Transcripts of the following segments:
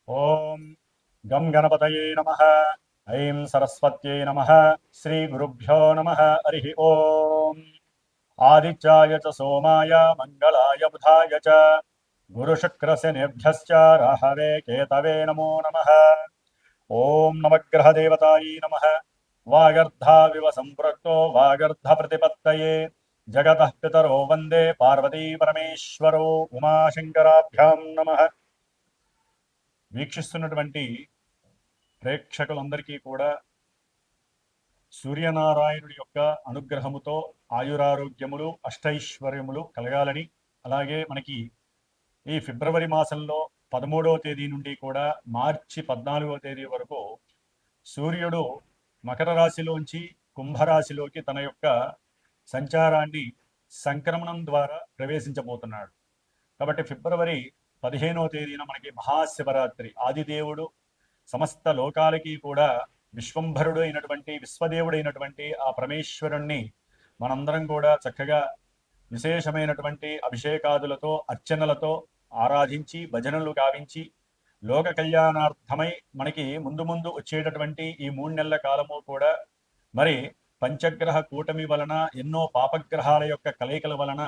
ఓం గం గణపతయే నమః. ఐం సరస్వత్యై నమః. శ్రీ గురుభ్యో నమః. హరి ఓం. ఆదిత్యాయ చ సోమాయ మంగళాయ బుధాయ చ గురుశుక్రశనిభ్యశ్చ రాహవే కేతవే నమో నమః. ఓం నవగ్రహదేవతాయై నమః. వాగర్ధావివ సంపృక్తో వాగర్ధ ప్రతిపత్తయే జగతః పితరో వందే పార్వతీ పరమేశ్వరో ఉమాశంకరాభ్యాం నమః. వీక్షిస్తున్నటువంటి ప్రేక్షకులందరికీ కూడా సూర్యనారాయణుడి యొక్క అనుగ్రహముతో ఆయురారోగ్యములు అష్టైశ్వర్యములు కలగాలని, అలాగే మనకి ఈ ఫిబ్రవరి మాసంలో 13వ తేదీ నుండి కూడా మార్చి 14వ తేదీ వరకు సూర్యుడు మకర రాశిలోంచి కుంభరాశిలోకి తన యొక్క సంచారాన్ని సంక్రమణం ద్వారా ప్రవేశించబోతున్నాడు. కాబట్టి ఫిబ్రవరి 15వ తేదీన మనకి మహాశివరాత్రి. ఆదిదేవుడు సమస్త లోకాలకి కూడా విశ్వంభరుడు అయినటువంటి విశ్వదేవుడైనటువంటి ఆ పరమేశ్వరుణ్ణి మనందరం కూడా చక్కగా విశేషమైనటువంటి అభిషేకాదులతో అర్చనలతో ఆరాధించి భజనలు గావించి లోక కళ్యాణార్థమై మనకి ముందు ముందు వచ్చేటటువంటి ఈ 3 నెలల కాలము కూడా మరి పంచగ్రహ కూటమి వలన ఎన్నో పాపగ్రహాల యొక్క కలయికల వలన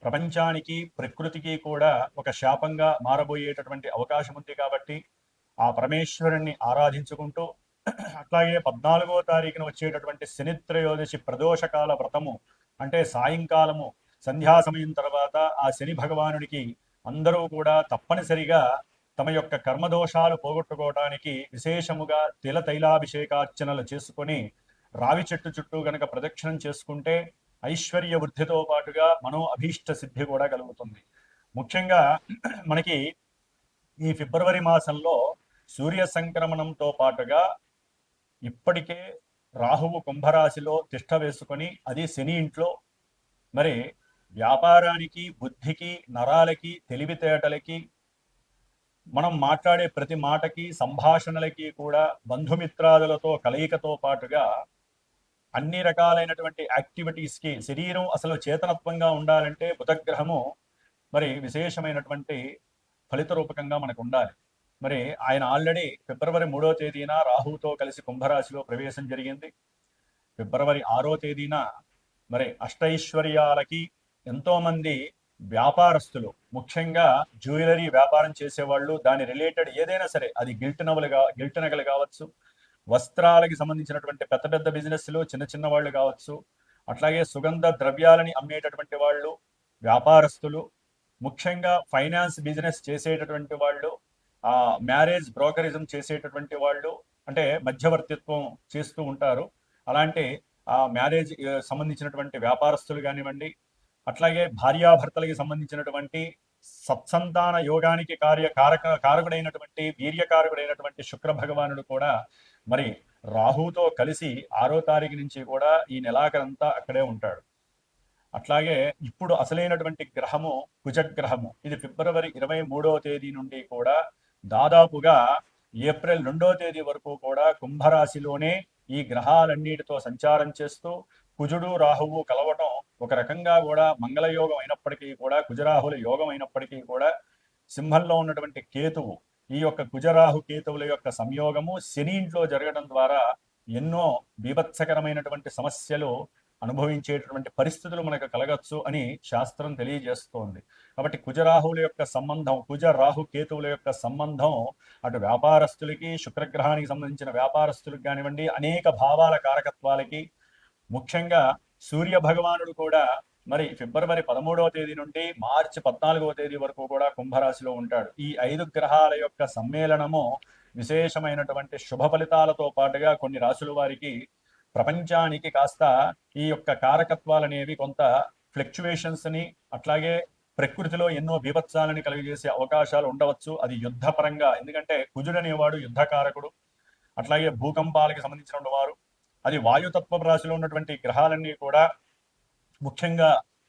ప్రపంచానికి ప్రకృతికి కూడా ఒక శాపంగా మారబోయేటటువంటి అవకాశం ఉంది. కాబట్టి ఆ పరమేశ్వరుణ్ణి ఆరాధించుకుంటూ అట్లాగే 14వ తారీఖున వచ్చేటటువంటి శనిత్రయోదశి ప్రదోషకాల వ్రతము అంటే సాయంకాలము సంధ్యా సమయం తర్వాత ఆ శని భగవానుడికి అందరూ కూడా తప్పనిసరిగా తమ యొక్క కర్మదోషాలు పోగొట్టుకోవడానికి విశేషముగా తైలాభిషేకార్చనలు చేసుకొని రావి చెట్టు చుట్టూ గనక ప్రదక్షిణం చేసుకుంటే ఐశ్వర్య వృద్ధితో పాటుగా మనో అభీష్ట సిద్ధి కూడా కలుగుతుంది. ముఖ్యంగా మనకి ఈ ఫిబ్రవరి మాసంలో సూర్య సంక్రమణంతో పాటుగా ఇప్పటికే రాహువు కుంభరాశిలో తిష్ట వేసుకొని అది శని ఇంట్లో మరి వ్యాపారానికి బుద్ధికి నరాలకి తెలివితేటలకి మనం మాట్లాడే ప్రతి మాటకి సంభాషణలకి కూడా బంధుమిత్రాదులతో కలయికతో పాటుగా అన్ని రకాలైనటువంటి యాక్టివిటీస్కి శరీరం అసలు చేతనత్వంగా ఉండాలంటే బుధగ్రహము మరి విశేషమైనటువంటి ఫలిత రూపకంగా మనకు ఉండాలి. మరి ఆయన ఆల్రెడీ ఫిబ్రవరి 3వ తేదీన రాహుతో కలిసి కుంభరాశిలో ప్రవేశం జరిగింది. ఫిబ్రవరి 6వ తేదీన మరి అష్టైశ్వర్యాలకి ఎంతోమంది వ్యాపారస్తులు, ముఖ్యంగా జ్యువెలరీ వ్యాపారం చేసేవాళ్ళు, దాని రిలేటెడ్ ఏదైనా సరే, అది గిల్ట్ నగలు కావచ్చు, వస్త్రాలకి సంబంధించినటువంటి పెద్ద పెద్ద బిజినెస్లు, చిన్న చిన్న వాళ్ళు కావచ్చు, అట్లాగే సుగంధ ద్రవ్యాలని అమ్మేటటువంటి వాళ్ళు, వ్యాపారస్తులు, ముఖ్యంగా ఫైనాన్స్ బిజినెస్ చేసేటటువంటి వాళ్ళు, మ్యారేజ్ బ్రోకరిజం చేసేటటువంటి వాళ్ళు, అంటే మధ్యవర్తిత్వం చేస్తూ ఉంటారు, అలాంటి మ్యారేజ్ సంబంధించినటువంటి వ్యాపారస్తులు కానివ్వండి, అట్లాగే భార్యాభర్తలకి సంబంధించినటువంటి సత్సంతాన యోగానికి కారకుడైనటువంటి వీర్యకారకుడైనటువంటి శుక్ర భగవానుడు కూడా మరి రాహుతో కలిసి 6వ తారీఖు నుంచి కూడా ఈ నెలాఖరంతా అక్కడే ఉంటాడు. అట్లాగే ఇప్పుడు అసలైనటువంటి గ్రహము కుజగ్రహము. ఇది ఫిబ్రవరి 23వ తేదీ నుండి కూడా దాదాపుగా ఏప్రిల్ 2వ తేదీ వరకు కూడా కుంభరాశిలోనే ఈ గ్రహాలన్నిటితో సంచారం చేస్తూ కుజుడు రాహువు కలవటం ఒక రకంగా కూడా మంగళయోగం అయినప్పటికీ కూడా, కుజరాహుల యోగం అయినప్పటికీ కూడా, సింహంలో ఉన్నటువంటి కేతువు, ఈ యొక్క కుజరాహు కేతువుల యొక్క సంయోగము శని ఇంట్లో జరగడం ద్వారా ఎన్నో బీభత్సకరమైనటువంటి సమస్యలు అనుభవించేటటువంటి పరిస్థితులు మనకు కలగచ్చు అని శాస్త్రం తెలియజేస్తోంది. కాబట్టి కుజరాహువుల యొక్క సంబంధం, కుజరాహు కేతువుల యొక్క సంబంధం అటు వ్యాపారస్తులకి, శుక్రగ్రహానికి సంబంధించిన వ్యాపారస్తులకు కానివ్వండి, అనేక భావాల కారకత్వాలకి, ముఖ్యంగా సూర్య భగవానుడు కూడా మరి ఫిబ్రవరి 13వ తేదీ నుండి మార్చి 14వ తేదీ వరకు కూడా కుంభరాశిలో ఉంటాడు. ఈ 5 గ్రహాల యొక్క సమ్మేళనము విశేషమైనటువంటి శుభ ఫలితాలతో పాటుగా కొన్ని రాశుల వారికి ప్రపంచానికి కాస్త ఈ యొక్క కారకత్వాలు అనేవి కొంత ఫ్లక్చువేషన్స్ ని, అట్లాగే ప్రకృతిలో ఎన్నో బీభత్సాలని కలిగజేసే అవకాశాలు ఉండవచ్చు. అది యుద్ధపరంగా, ఎందుకంటే కుజుడు అనేవాడు యుద్ధకారకుడు, అట్లాగే భూకంపాలకి సంబంధించిన వారు, అది వాయుతత్వ రాశిలో ఉన్నటువంటి గ్రహాలన్నీ కూడా ముఖ్యంగా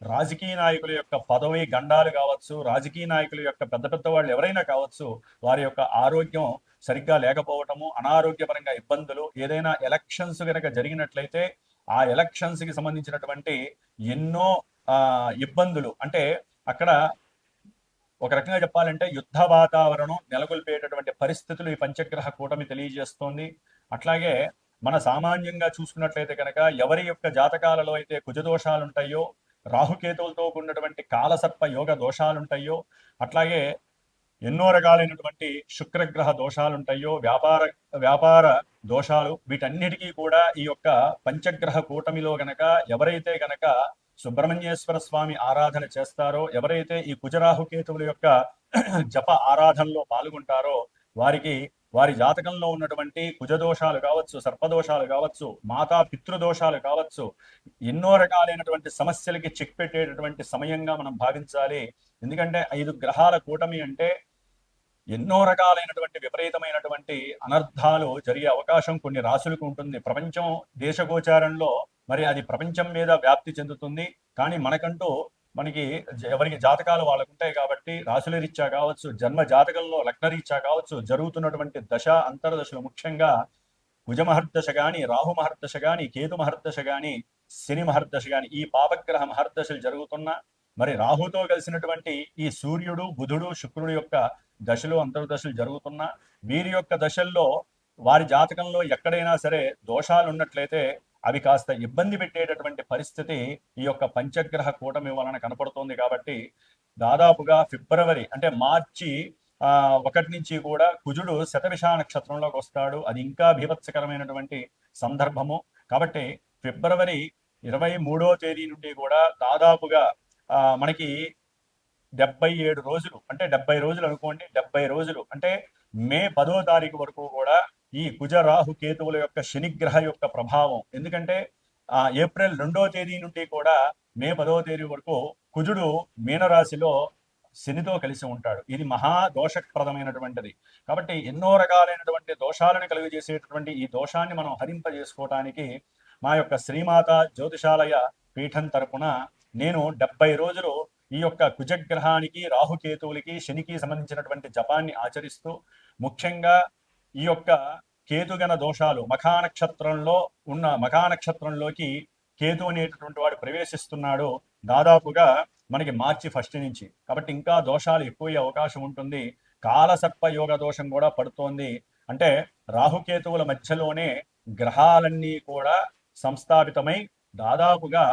రాజకీయ నాయకుల యొక్క పదవి గండాలు కావచ్చు, రాజకీయ నాయకుల యొక్క పెద్ద పెద్ద వాళ్ళు ఎవరైనా కావచ్చు, వారి యొక్క ఆరోగ్యం సరిగ్గా లేకపోవటము, అనారోగ్యపరంగా ఇబ్బందులు, ఏదైనా ఎలక్షన్స్ కనుక జరిగినట్లయితే ఆ ఎలక్షన్స్ కి సంబంధించినటువంటి ఎన్నో ఇబ్బందులు, అంటే అక్కడ ఒక రకంగా చెప్పాలంటే యుద్ధ వాతావరణం నెలకొల్పేటటువంటి పరిస్థితులు ఈ పంచగ్రహ కూటమి తెలియజేస్తోంది. అట్లాగే మన సామాన్యంగా చూసుకున్నట్లయితే కనుక ఎవరి యొక్క జాతకాలలో అయితే కుజదోషాలు ఉంటాయో, రాహుకేతువులతో కూడినటువంటి కాలసర్ప యోగ దోషాలు ఉంటాయో, అట్లాగే ఎన్నో రకాలైనటువంటి శుక్రగ్రహ దోషాలు ఉంటాయో, వ్యాపార దోషాలు, వీటన్నిటికీ కూడా ఈ యొక్క పంచగ్రహ కూటమిలో గనక ఎవరైతే గనక సుబ్రహ్మణ్యేశ్వర స్వామి ఆరాధన చేస్తారో, ఎవరైతే ఈ కుజరాహుకేతువుల యొక్క జప ఆరాధనలో పాల్గొంటారో, వారికి వారి జాతకంలో ఉన్నటువంటి కుజదోషాలు కావచ్చు, సర్పదోషాలు కావచ్చు, మాతా పితృదోషాలు కావచ్చు, ఎన్నో రకాలైనటువంటి సమస్యలకి చెక్ పెట్టేటటువంటి సమయంగా మనం భావించాలి. ఎందుకంటే 5 గ్రహాల కూటమి అంటే ఎన్నో రకాలైనటువంటి విపరీతమైనటువంటి అనర్థాలు జరిగే అవకాశం కొన్ని రాశులకు ఉంటుంది. ప్రపంచం దేశగోచారంలో మరి అది ప్రపంచం మీద వ్యాప్తి చెందుతుంది. కానీ మనకి ఎవరికి జాతకాలు వాళ్ళకు ఉంటాయి కాబట్టి రాశుల రీత్యా కావచ్చు, జన్మ జాతకంలో లగ్న రీత్యా కావచ్చు, జరుగుతున్నటువంటి దశ అంతర్దశలు, ముఖ్యంగా కుజ మహర్దశ గాని, రాహు మహర్దశ గాని, కేతు మహర్దశ గాని, శని మహర్దశ గాని, ఈ పాపగ్రహ మహర్దశలు జరుగుతున్నా, మరి రాహుతో కలిసినటువంటి ఈ సూర్యుడు, బుధుడు, శుక్రుడు యొక్క దశలు అంతర్దశలు జరుగుతున్నా, వీరి యొక్క దశల్లో వారి జాతకంలో ఎక్కడైనా సరే దోషాలు ఉన్నట్లయితే అవి కాస్త ఇబ్బంది పెట్టేటటువంటి పరిస్థితి ఈ యొక్క పంచగ్రహ కూటమి వలన కనపడుతోంది. కాబట్టి దాదాపుగా ఫిబ్రవరి అంటే మార్చి 1 నుంచి కూడా కుజుడు శతభిష నక్షత్రంలోకి వస్తాడు. అది ఇంకా బీభత్సకరమైనటువంటి సందర్భము. కాబట్టి ఫిబ్రవరి 23వ తేదీ నుండి కూడా దాదాపుగా మనకి 77 రోజులు, అంటే 70 రోజులు అనుకోండి, 70 రోజులు అంటే మే 10వ తారీఖు వరకు కూడా ఈ కుజ రాహు కేతువుల యొక్క శనిగ్రహ యొక్క ప్రభావం. ఎందుకంటే ఏప్రిల్ 2వ తేదీ నుండి కూడా మే 10వ తేదీ వరకు కుజుడు మీనరాశిలో శనితో కలిసి ఉంటాడు. ఇది మహా దోషప్రదమైనటువంటిది. కాబట్టి ఎన్నో రకాలైనటువంటి దోషాలను కలుగజేసేటటువంటి ఈ దోషాన్ని మనం హరింపజేసుకోవటానికి మా యొక్క శ్రీమాత జ్యోతిషాలయ పీఠం తరపున నేను 70 రోజులు ఈ యొక్క కుజగ్రహానికి, రాహుకేతువులకి, శనికి సంబంధించినటువంటి జపాన్ని ఆచరిస్తూ, ముఖ్యంగా ఈ యొక్క కేతుగణ దోషాలు మఖానక్షత్రంలోకి కేతు అనేటటువంటి వాడు ప్రవేశిస్తున్నాడు దాదాపుగా మనకి మార్చి 1 నుంచి. కాబట్టి ఇంకా దోషాలు ఎక్కువ అవకాశం ఉంటుంది. కాలసర్ప యోగ దోషం కూడా పడుతోంది. అంటే రాహుకేతువుల మధ్యలోనే గ్రహాలన్నీ కూడా సంస్థాపితమై దాదాపుగా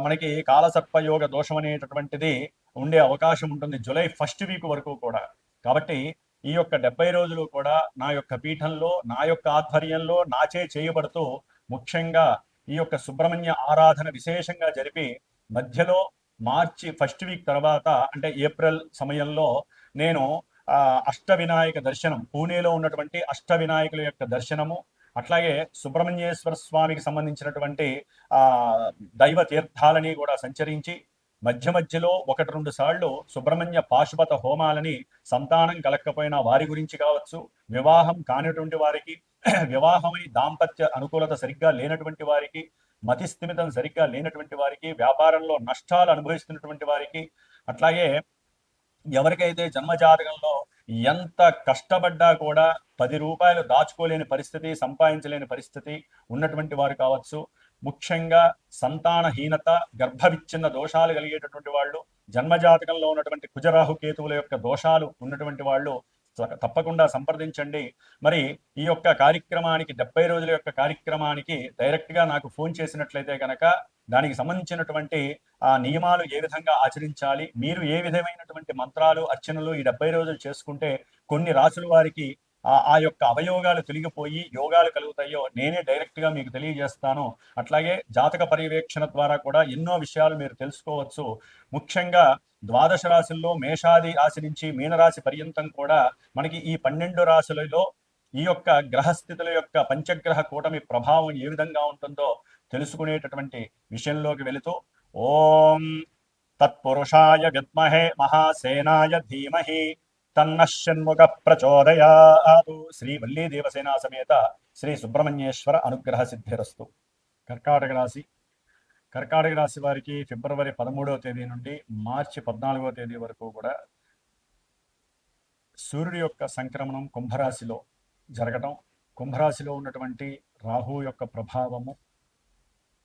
మనకి కాలసర్ప యోగ దోషం అనేటటువంటిది ఉండే అవకాశం ఉంటుంది జూలై 1 వీక్ వరకు కూడా. కాబట్టి ఈ యొక్క 70 రోజులు కూడా నా యొక్క పీఠంలో, నా యొక్క ఆధ్వర్యంలో, నాచే చేయబడుతూ, ముఖ్యంగా ఈ యొక్క సుబ్రహ్మణ్య ఆరాధన విశేషంగా జరిపి, మధ్యలో మార్చి 1 వీక్ తర్వాత అంటే ఏప్రిల్ సమయంలో నేను అష్టవినాయక దర్శనం, పూణేలో ఉన్నటువంటి అష్టవినాయకుల యొక్క దర్శనము, అట్లాగే సుబ్రహ్మణ్యేశ్వర స్వామికి సంబంధించినటువంటి దైవ తీర్థాలని కూడా సంచరించి, మధ్యలో 1-2 సార్లు సుబ్రహ్మణ్య పాశుపత హోమాలని సంతానం కలక్కపోయినా వారి గురించి కావచ్చు, వివాహం కానిటువంటి వారికి, వివాహమై దాంపత్య అనుకూలత సరిగ్గా లేనటువంటి వారికి, మతిస్థిమితం సరిగ్గా లేనటువంటి వారికి, వ్యాపారంలో నష్టాలు అనుభవిస్తున్నటువంటి వారికి, అట్లాగే ఎవరికైతే జన్మజాతకంలో ఎంత కష్టపడ్డా కూడా 10 రూపాయలు దాచుకోలేని పరిస్థితి, సంపాదించలేని పరిస్థితి ఉన్నటువంటి వారు కావచ్చు, ముఖ్యంగా సంతానహీనత, గర్భవిచ్ఛిన్న దోషాలు కలిగేటటువంటి వాళ్ళు, జన్మజాతకంలో ఉన్నటువంటి కుజరాహు కేతువుల యొక్క దోషాలు ఉన్నటువంటి వాళ్ళు తప్పకుండా సంప్రదించండి. మరి ఈ యొక్క కార్యక్రమానికి 70 రోజుల యొక్క కార్యక్రమానికి డైరెక్ట్గా నాకు ఫోన్ చేసినట్లయితే కనుక దానికి సంబంధించినటువంటి నియమాలు ఏ విధంగా ఆచరించాలి, మీరు ఏ విధమైనటువంటి మంత్రాలు, అర్చనలు ఈ 70 రోజులు చేసుకుంటే కొన్ని రాసుల వారికి ఆ యొక్క అవయోగాలు తొలగిపోయి యోగాలు కలుగుతాయో నేనే డైరెక్ట్గా మీకు తెలియజేస్తాను. అట్లాగే జాతక పర్యవేక్షణ ద్వారా కూడా ఎన్నో విషయాలు మీరు తెలుసుకోవచ్చు. ముఖ్యంగా ద్వాదశ రాశుల్లో మేషాది రాశి నుంచి మీనరాశి పర్యంతం కూడా మనకి ఈ 12 రాశులలో ఈ యొక్క గ్రహస్థితుల యొక్క పంచగ్రహ కూటమి ప్రభావం ఏ విధంగా ఉంటుందో తెలుసుకునేటటువంటి విషయంలోకి వెళుతూ, ఓం తత్పురుషాయ విద్మహే మహాసేనాయ ధీమహి తన్నషణ్ముఖ ప్రచోదయాతు. శ్రీ వల్లీ దేవసేనా సమేత శ్రీ సుబ్రహ్మణ్యేశ్వర అనుగ్రహ సిద్ధిరస్తు. కర్కాటక రాశి వారికి ఫిబ్రవరి 13వ తేదీ నుండి మార్చి 14వ తేదీ వరకు కూడా సూర్యుడి యొక్క సంక్రమణం కుంభరాశిలో జరగటం, కుంభరాశిలో ఉన్నటువంటి రాహు యొక్క ప్రభావము,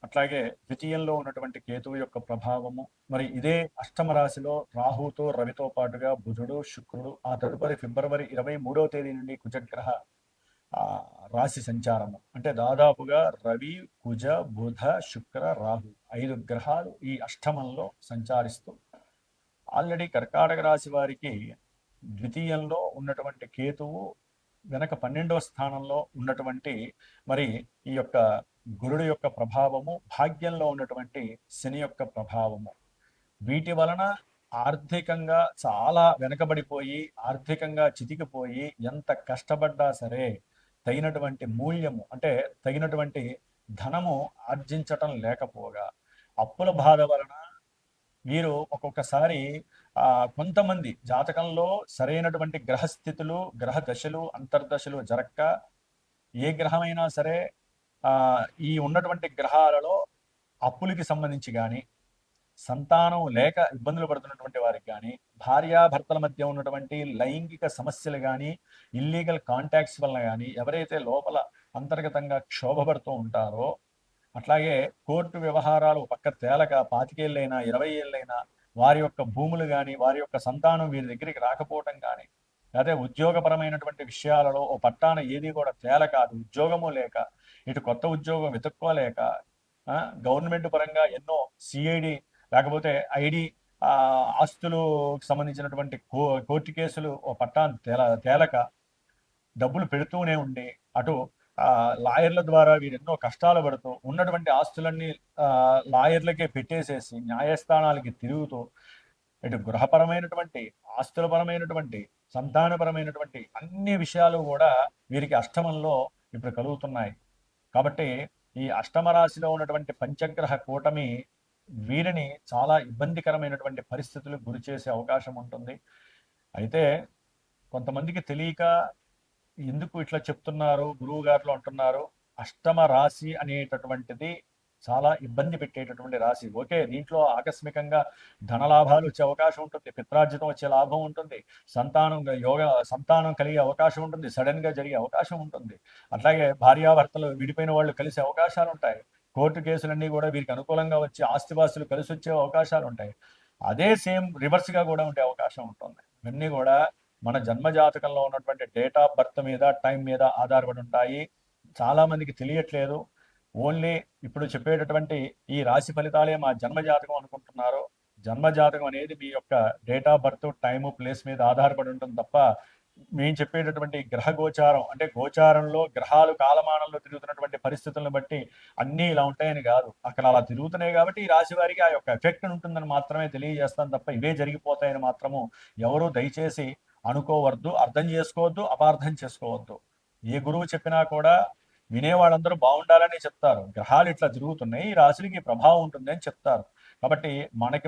అట్లాగే ద్వితీయంలో ఉన్నటువంటి కేతువు యొక్క ప్రభావము, మరి ఇదే అష్టమ రాశిలో రాహుతో రవితో పాటుగా బుధుడు శుక్రుడు, ఆ తదుపరి ఫిబ్రవరి 23వ తేదీ నుండి కుజగ్రహ రాశి సంచారము. అంటే దాదాపుగా రవి కుజ బుధ శుక్ర రాహు 5 గ్రహాలు ఈ అష్టమంలో సంచారిస్తూ ఆల్రెడీ కర్కాటక రాశి వారికి ద్వితీయంలో ఉన్నటువంటి కేతువు వెనక 12వ స్థానంలో ఉన్నటువంటి మరి ఈ యొక్క గురుడు యొక్క ప్రభావము, భాగ్యంలో ఉన్నటువంటి శని యొక్క ప్రభావము, వీటి వలన ఆర్థికంగా చాలా వెనకబడిపోయి ఆర్థికంగా చితికిపోయి ఎంత కష్టపడ్డా సరే తగినటువంటి మూల్యము అంటే తగినటువంటి ధనము ఆర్జించటం లేకపోగా అప్పుల బాధ వలన వీరు ఒక్కొక్కసారి కొంతమంది జాతకంలో సరైనటువంటి గ్రహస్థితులు గ్రహ దశలు అంతర్దశలు జరక్క ఏ గ్రహమైనా సరే ఈ ఉన్నటువంటి గ్రహాలలో అప్పులకి సంబంధించి కానీ సంతానం లేక ఇబ్బందులు పడుతున్నటువంటి వారికి కానీ భార్యాభర్తల మధ్య ఉన్నటువంటి లైంగిక సమస్యలు కానీ ఇల్లీగల్ కాంటాక్ట్స్ వలన కానీ ఎవరైతే లోపల అంతర్గతంగా క్షోభపడుతూ ఉంటారో, అట్లాగే కోర్టు వ్యవహారాలు పక్క తేలక 25 ఏళ్ళైనా 20 ఏళ్ళైనా వారి యొక్క భూములు కానీ వారి యొక్క సంతానం వీరి దగ్గరికి రాకపోవటం కానీ, అదే ఉద్యోగపరమైనటువంటి విషయాలలో ఓ పట్టాన ఏది కూడా తేలక, అది ఉద్యోగము లేక ఇటు కొత్త ఉద్యోగం వెతుక్కోలేక గవర్నమెంట్ పరంగా ఎన్నో సిఐడి లేకపోతే ఐడి ఆస్తులకు సంబంధించినటువంటి కోర్టు కేసులు ఓ పట్టాను తేలక డబ్బులు పెడుతూనే ఉండి అటు లాయర్ల ద్వారా వీరు ఎన్నో కష్టాలు పడుతూ ఉన్నటువంటి ఆస్తులన్నీ లాయర్లకే పెట్టేసేసి న్యాయస్థానాలకి తిరుగుతూ ఇటు గృహపరమైనటువంటి ఆస్తులపరమైనటువంటి సంతానపరమైనటువంటి అన్ని విషయాలు కూడా వీరికి అష్టమంలో ఇప్పుడు కలుగుతున్నాయి. కాబట్టి ఈ అష్టమ రాశిలో ఉన్నటువంటి పంచగ్రహ కూటమి వీరిని చాలా ఇబ్బందికరమైనటువంటి పరిస్థితులకు గురి చేసే అవకాశం ఉంటుంది. అయితే కొంతమందికి తెలియక ఎందుకు ఇట్లా చెప్తున్నారు గురువు గారు అంటున్నారు, అష్టమ రాశి అనేటటువంటిది చాలా ఇబ్బంది పెట్టేటటువంటి రాశి. ఓకే, దీంట్లో ఆకస్మికంగా ధనలాభాలు వచ్చే అవకాశం ఉంటుంది, పిత్రార్జితం వచ్చే లాభం ఉంటుంది, సంతానం కలిగే అవకాశం ఉంటుంది, సడన్ గా జరిగే అవకాశం ఉంటుంది. అట్లాగే భార్యాభర్తలు విడిపోయిన వాళ్ళు కలిసే అవకాశాలు ఉంటాయి. కోర్టు కేసులన్నీ కూడా వీరికి అనుకూలంగా వచ్చి ఆస్తిపాస్తులు కలిసి వచ్చే అవకాశాలు ఉంటాయి. అదే సేమ్ రివర్స్ గా కూడా ఉండే అవకాశం ఉంటుంది. ఇవన్నీ కూడా మన జన్మ జాతకంలో ఉన్నటువంటి డేట్ ఆఫ్ బర్త్ మీద టైం మీద ఆధారపడి ఉంటాయి. చాలా మందికి తెలియట్లేదు. ఓన్లీ ఇప్పుడు చెప్పేటటువంటి ఈ రాశి ఫలితాలే మా జన్మ జాతకం అనుకుంటున్నారు. జన్మ జాతకం అనేది మీ యొక్క date of birth time place మీద ఆధారపడి ఉంటుంది తప్ప మేము చెప్పేటటువంటి గ్రహ గోచారం అంటే గోచారంలో గ్రహాలు కాలమానంలో తిరుగుతున్నటువంటి పరిస్థితులను బట్టి అన్నీ ఇలా ఉంటాయని కాదు. అక్కడ అలా తిరుగుతున్నాయి కాబట్టి ఈ రాశి వారికి ఆ యొక్క ఎఫెక్ట్ ఉంటుందని మాత్రమే తెలియజేస్తాను తప్ప ఇవే జరిగిపోతాయని మాత్రము ఎవరు దయచేసి అనుకోవద్దు, అర్థం చేసుకోవద్దు, అపార్థం చేసుకోవద్దు. ఏ గురువు చెప్పినా కూడా వినేవాళ్ళందరూ బాగుండాలని చెప్తారు. గ్రహాలు ఇట్లా తిరుగుతున్నాయి, ఈ రాశులకి ప్రభావం ఉంటుంది అని చెప్తారు. కాబట్టి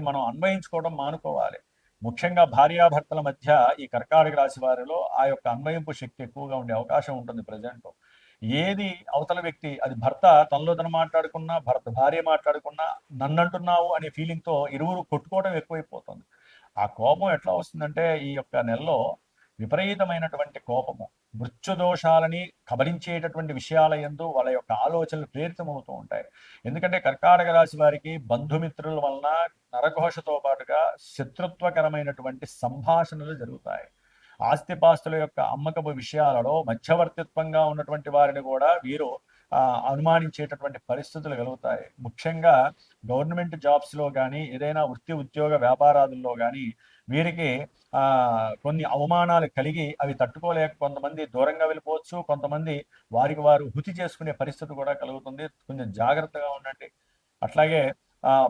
మనం అన్వయించుకోవడం మానుకోవాలి. ముఖ్యంగా భార్యాభర్తల మధ్య ఈ కర్కాటక రాశి వారిలో ఆ యొక్క అన్వయింపు శక్తి ఎక్కువగా ఉండే అవకాశం ఉంటుంది. ప్రజెంట్ ఏది అవతల వ్యక్తి, అది భర్త తనలో తను మాట్లాడుకున్నా భార్య మాట్లాడుకున్నా నన్నంటున్నావు అనే ఫీలింగ్తో ఇరువురు కొట్టుకోవడం ఎక్కువైపోతుంది. ఆ కోపం ఎట్లా వస్తుందంటే ఈ యొక్క నెలలో విపరీతమైనటువంటి కోపము, మృత్యుదోషాలని కబలించేటటువంటి విషయాల యందు వాళ్ళ యొక్క ఆలోచనలు ప్రేరితమవుతూ ఉంటాయి. ఎందుకంటే కర్కాటక రాశి వారికి బంధుమిత్రుల వలన నరఘోషతో పాటుగా శత్రుత్వకరమైనటువంటి సంభాషణలు జరుగుతాయి. ఆస్తిపాస్తుల యొక్క అమ్మకపు విషయాలలో మధ్యవర్తిత్వంగా ఉన్నటువంటి వారిని కూడా వీరు అనుమానించేటటువంటి పరిస్థితులు కలుగుతాయి. ముఖ్యంగా గవర్నమెంట్ జాబ్స్లో కానీ ఏదైనా వృత్తి ఉద్యోగ వ్యాపారాదుల్లో కానీ వీరికి కొన్ని అవమానాలు కలిగి అవి తట్టుకోలేక కొంతమంది దూరంగా వెళ్ళిపోవచ్చు, కొంతమంది వారికి వారు హుతి చేసుకునే పరిస్థితి కూడా కలుగుతుంది. కొంచెం జాగ్రత్తగా ఉండండి. అట్లాగే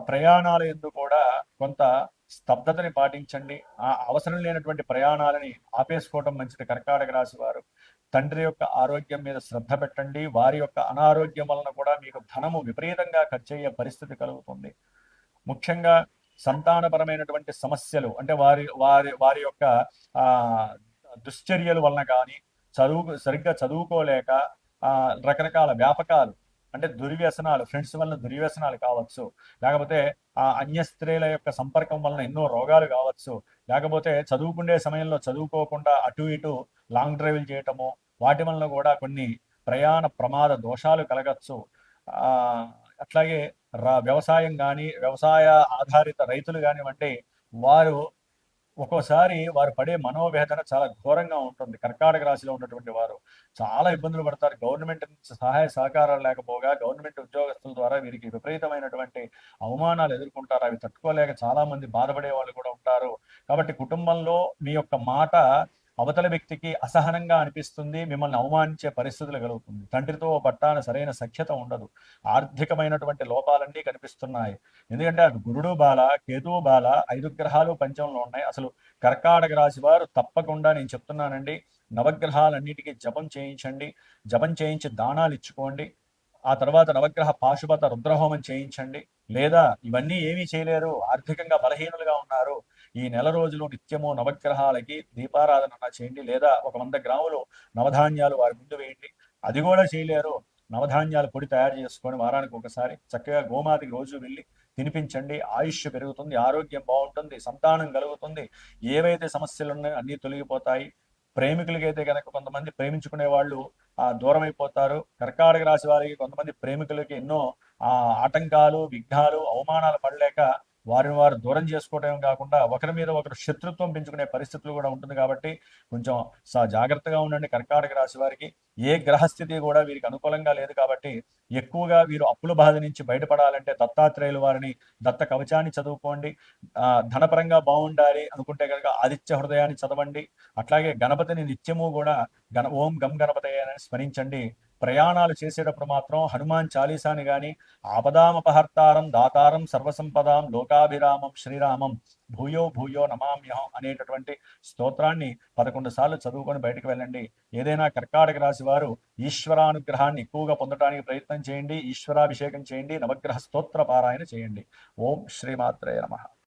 ప్రయాణాల యందు కూడా కొంత స్తబ్దతని పాటించండి. అవసరం లేనటువంటి ప్రయాణాలని ఆపేసుకోవడం మంచిది. కర్కాటక రాశి వారు తండ్రి యొక్క ఆరోగ్యం మీద శ్రద్ధ పెట్టండి. వారి యొక్క అనారోగ్యం వలన కూడా మీకు ధనము విపరీతంగా ఖర్చు అయ్యే పరిస్థితి కలుగుతుంది. ముఖ్యంగా సంతానపరమైనటువంటి సమస్యలు అంటే వారి వారి వారి యొక్క దుశ్చర్యల వలన కానీ సరిగ్గా చదువుకోలేక రకరకాల వ్యాపకాలు అంటే దుర్వ్యసనాలు, ఫ్రెండ్స్ వలన దుర్వ్యసనాలు కావచ్చు, లేకపోతే అన్య స్త్రీల యొక్క సంపర్కం వలన ఎన్నో రోగాలు కావచ్చు, లేకపోతే చదువుకునే సమయంలో చదువుకోకుండా అటు ఇటు లాంగ్ డ్రైవ్లు చేయటము, వాటి వలన కూడా కొన్ని ప్రయాణ ప్రమాద దోషాలు కలగచ్చు. అట్లాగే వ్యవసాయం కానీ వ్యవసాయ ఆధారిత రైతులు కానివ్వండి, వారు ఒక్కోసారి వారు పడే మనోవేదన చాలా ఘోరంగా ఉంటుంది. కర్కాటక రాశిలో ఉన్నటువంటి వారు చాలా ఇబ్బందులు పడతారు. గవర్నమెంట్ నుంచి సహాయ సహకారాలు లేకపోగా గవర్నమెంట్ ఉద్యోగస్తుల ద్వారా వీరికి విపరీతమైనటువంటి అవమానాలు ఎదుర్కొంటారు. అవి తట్టుకోలేక చాలా మంది బాధపడే వాళ్ళు కూడా ఉంటారు. కాబట్టి కుటుంబంలో మీ యొక్క మాట అవతల వ్యక్తికి అసహనంగా అనిపిస్తుంది. మిమ్మల్ని అవమానించే పరిస్థితులు కలుగుతుంది. తండ్రితో పట్టాన సరైన సఖ్యత ఉండదు. ఆర్థికమైనటువంటి లోపాలన్నీ కనిపిస్తున్నాయి. ఎందుకంటే అది గురుడు బాల, కేతువు బాల, 5 గ్రహాలు పంచంలో ఉన్నాయి. అసలు కర్కాటక రాశి వారు తప్పకుండా నేను చెప్తున్నానండి, నవగ్రహాలన్నిటికీ జపం చేయించండి. జపం చేయించి దానాలు ఇచ్చుకోండి. ఆ తర్వాత నవగ్రహ పాశుపత రుద్రహోమం చేయించండి. లేదా ఇవన్నీ ఏమీ చేయలేరు, ఆర్థికంగా బలహీనులుగా ఉన్నారు, ఈ నెల రోజులు నిత్యము నవగ్రహాలకి దీపారాధన చేయండి. లేదా ఒక 100 గ్రాములు నవధాన్యాలు వారి ముందు వేయండి. అది కూడా చేయలేరు, నవధాన్యాల పొడి తయారు చేసుకొని వారానికి ఒకసారి చక్కగా గోమాతకి రోజు వెళ్ళి తినిపించండి. ఆయుష్ పెరుగుతుంది, ఆరోగ్యం బాగుంటుంది, సంతానం కలుగుతుంది. ఏవైతే సమస్యలు ఉన్నాయో అన్నీ తొలగిపోతాయి. ప్రేమికులకైతే కనుక కొంతమంది ప్రేమించుకునే వాళ్ళు దూరం అయిపోతారు. కర్కాటక రాశి వారికి కొంతమంది ప్రేమికులకి ఎన్నో ఆటంకాలు, విఘ్నాలు, అవమానాలు పడలేక వారిని వారు దూరం చేసుకోవడం కాకుండా ఒకరి మీద ఒకరు శత్రుత్వం పెంచుకునే పరిస్థితులు కూడా ఉంటుంది. కాబట్టి కొంచెం జాగ్రత్తగా ఉండండి కర్కాటక రాశి వారికి. ఏ గ్రహస్థితి కూడా వీరికి అనుకూలంగా లేదు కాబట్టి ఎక్కువగా వీరు అప్పుల బాధ నుంచి బయటపడాలంటే దత్తాత్రేయుల వారిని, దత్త కవచాన్ని చదువుకోండి. ధనపరంగా బాగుండాలి అనుకుంటే కనుక ఆదిత్య హృదయాన్ని చదవండి. అట్లాగే గణపతిని నిత్యము కూడా ఓం గం గణపతయ అని స్మరించండి. ప్రయాణాలు చేసేటప్పుడు మాత్రం హనుమాన్ చాలీసాని కానీ, ఆపదామపహర్తారం దాతారం సర్వసంపదాం లోకాభిరామం శ్రీరామం భూయో భూయో నమామ్యహం అనేటటువంటి స్తోత్రాన్ని 11 సార్లు చదువుకొని బయటకు వెళ్ళండి. ఏదైనా కర్కాటక రాశి వారు ఈశ్వరానుగ్రహాన్ని ఎక్కువగా పొందడానికి ప్రయత్నం చేయండి. ఈశ్వరాభిషేకం చేయండి. నవగ్రహ స్తోత్ర పారాయణ చేయండి. ఓం శ్రీమాత్రేయ నమః.